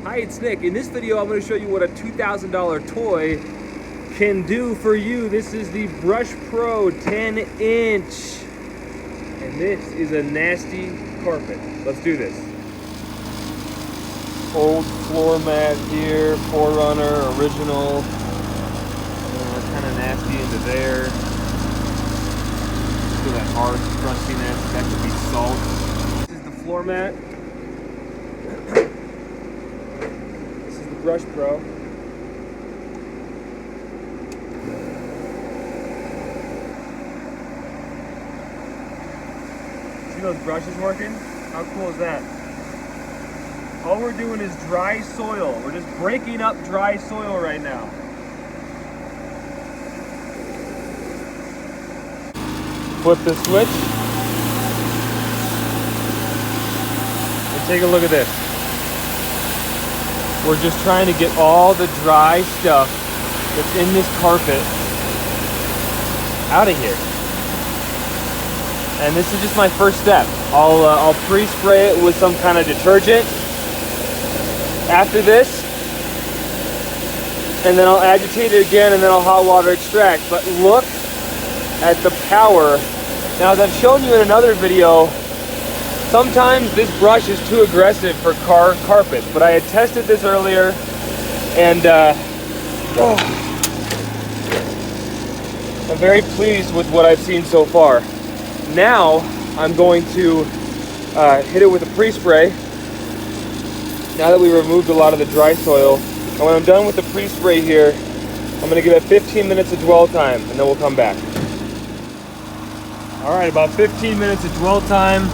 Hi, it's Nick. In this video, I'm going to show you what a $2,000 toy can do for you. This is the Brush Pro 10-inch. And this is a nasty carpet. Let's do this. Old floor mat here, Forerunner, original. Kind of nasty into there. Feel that hard crustiness. That could be salt. This is the floor mat. This is the Brush Pro. See those brushes working? How cool is that? All we're doing is dry soil. We're just breaking up dry soil right now. Flip the switch. And take a look at this. We're just trying to get all the dry stuff that's in this carpet out of here. And this is just my first step. I'll pre-spray it with some kind of detergent after this, and then I'll agitate it again, and then I'll hot water extract. But look at the power. Now, as I've shown you in another video, sometimes this brush is too aggressive for carpets, but I had tested this earlier, and I'm very pleased with what I've seen so far. Now I'm going to hit it with a pre-spray now that we removed a lot of the dry soil. And when I'm done with the pre-spray here, I'm going to give it 15 minutes of dwell time, and then we'll come back. Alright, about 15 minutes of dwell time.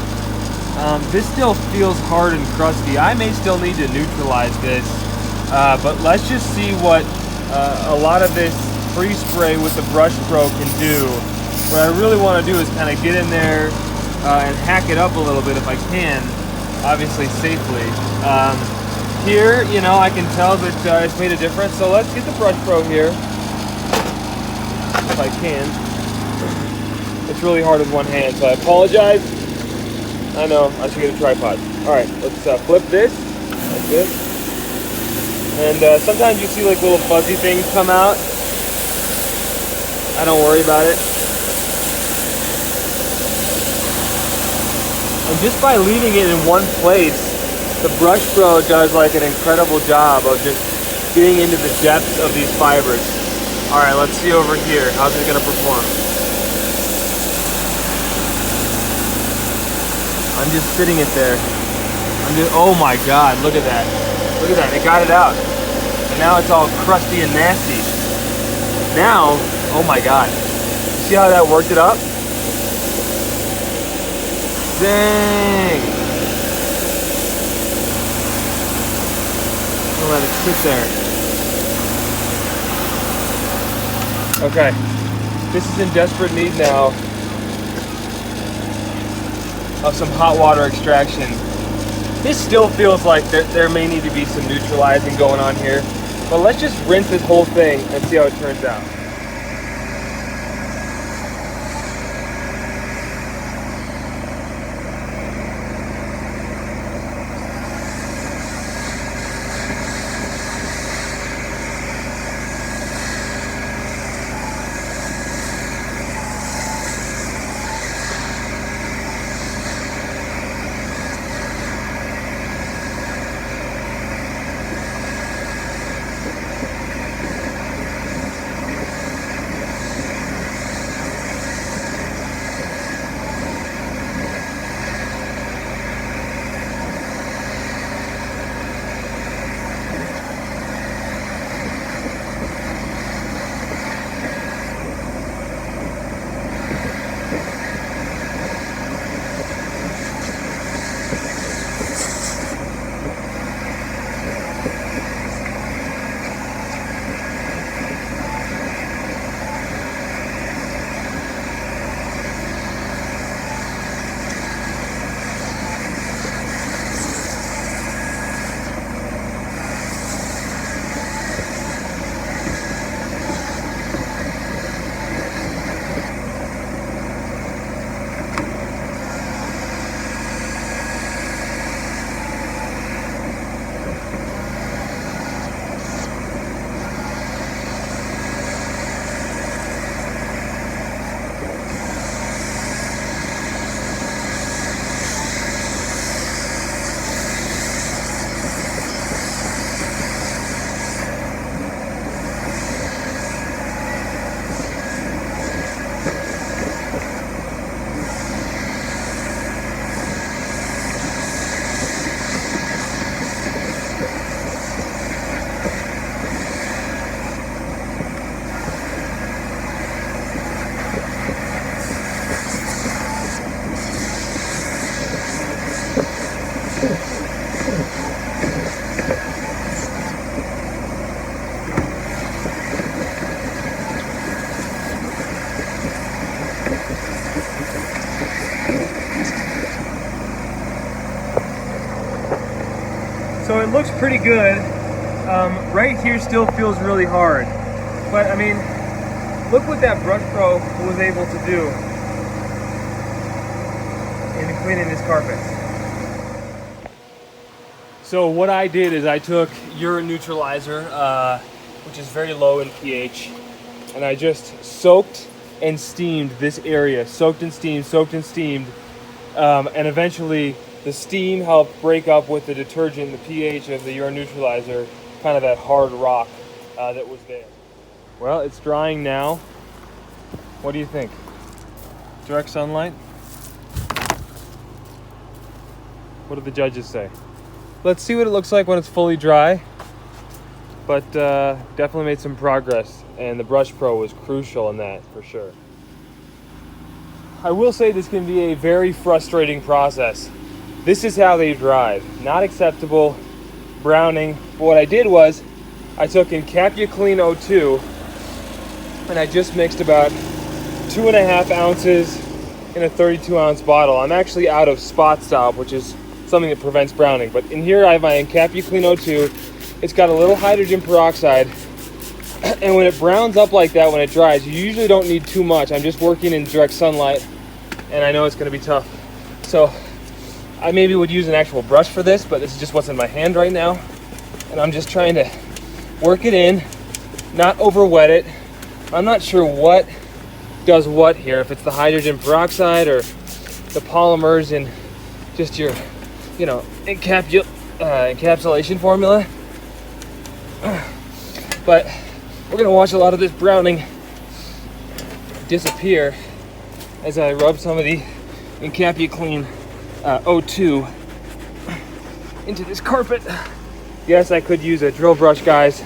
This still feels hard and crusty. I may still need to neutralize this, but let's just see what a lot of this pre-spray with the Brush Pro can do. What I really want to do is kind of get in there and hack it up a little bit if I can, obviously safely. Here, you know, I can tell that it's made a difference, so let's get the Brush Pro here, if I can. It's really hard with one hand, so I apologize. I know, I should get a tripod. Alright, let's flip this, like this. And sometimes you see like little fuzzy things come out. I don't worry about it. And just by leaving it in one place, the Brush Pro does like an incredible job of just getting into the depths of these fibers. Alright, let's see over here. How's it going to perform? I'm just sitting it there. Oh my god, look at that. Look at that, it got it out. And now it's all crusty and nasty. Now, oh my god. You see how that worked it up? Dang! I'll let it sit there. Okay, this is in desperate need now of some hot water extraction. This still feels like there may need to be some neutralizing going on here, but let's just rinse this whole thing and see how it turns out. it looks pretty good. Right here still feels really hard. But I mean, look what that Brush Pro was able to do in cleaning this carpet. So what I did is I took urine neutralizer, which is very low in pH, and I just soaked and steamed this area. Soaked and steamed, and eventually the steam helped break up with the detergent, the pH of the urine neutralizer, kind of that hard rock that was there. Well, it's drying now. What do you think? Direct sunlight? What do the judges say? Let's see what it looks like when it's fully dry. But definitely made some progress, and the Brush Pro was crucial in that for sure. I will say this can be a very frustrating process. This is how they drive. Not acceptable, browning. But what I did was I took EnCapsuClean O2 and I just mixed about 2.5 ounces in a 32-ounce bottle. I'm actually out of spot stop, which is something that prevents browning. But in here I have my EnCapsuClean O2. It's got a little hydrogen peroxide. And when it browns up like that, when it dries, you usually don't need too much. I'm just working in direct sunlight, and I know it's going to be tough. So I maybe would use an actual brush for this, but this is just what's in my hand right now. And I'm just trying to work it in, not over wet it. I'm not sure what does what here, if it's the hydrogen peroxide or the polymers in just your, encapsulation formula. But we're gonna watch a lot of this browning disappear as I rub some of the EnCapsuClean O2 into this carpet. Yes, I could use a drill brush, guys.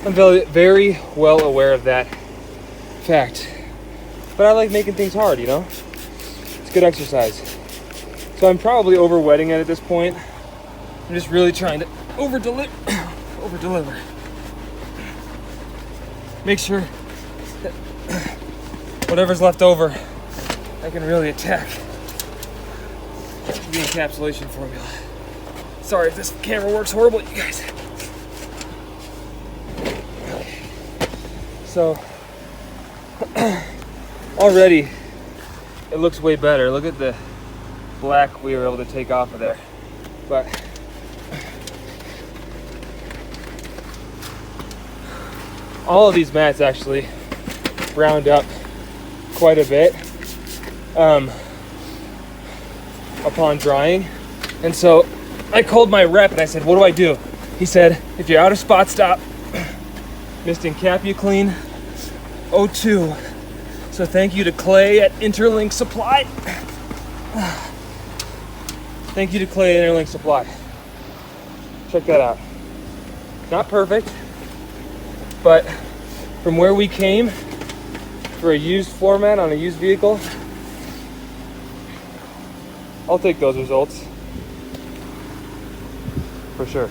I'm very well aware of that fact. But I like making things hard, It's good exercise. So I'm probably over-wetting it at this point. I'm just really trying to over-deliver. Make sure that whatever's left over, I can really attack the encapsulation formula. Sorry if this camera works horrible, you guys. Okay. So, already it looks way better. Look at the black we were able to take off of there. But all of these mats actually browned up quite a bit upon drying. And so I called my rep and I said, what do I do? He said, if you're out of spot stop, missed EnCapsuClean O2. So thank you to Clay at Interlink Supply. Thank you to Clay at Interlink Supply. Check that out. Not perfect, but from where we came for a used floor mat on a used vehicle, I'll take those results for sure.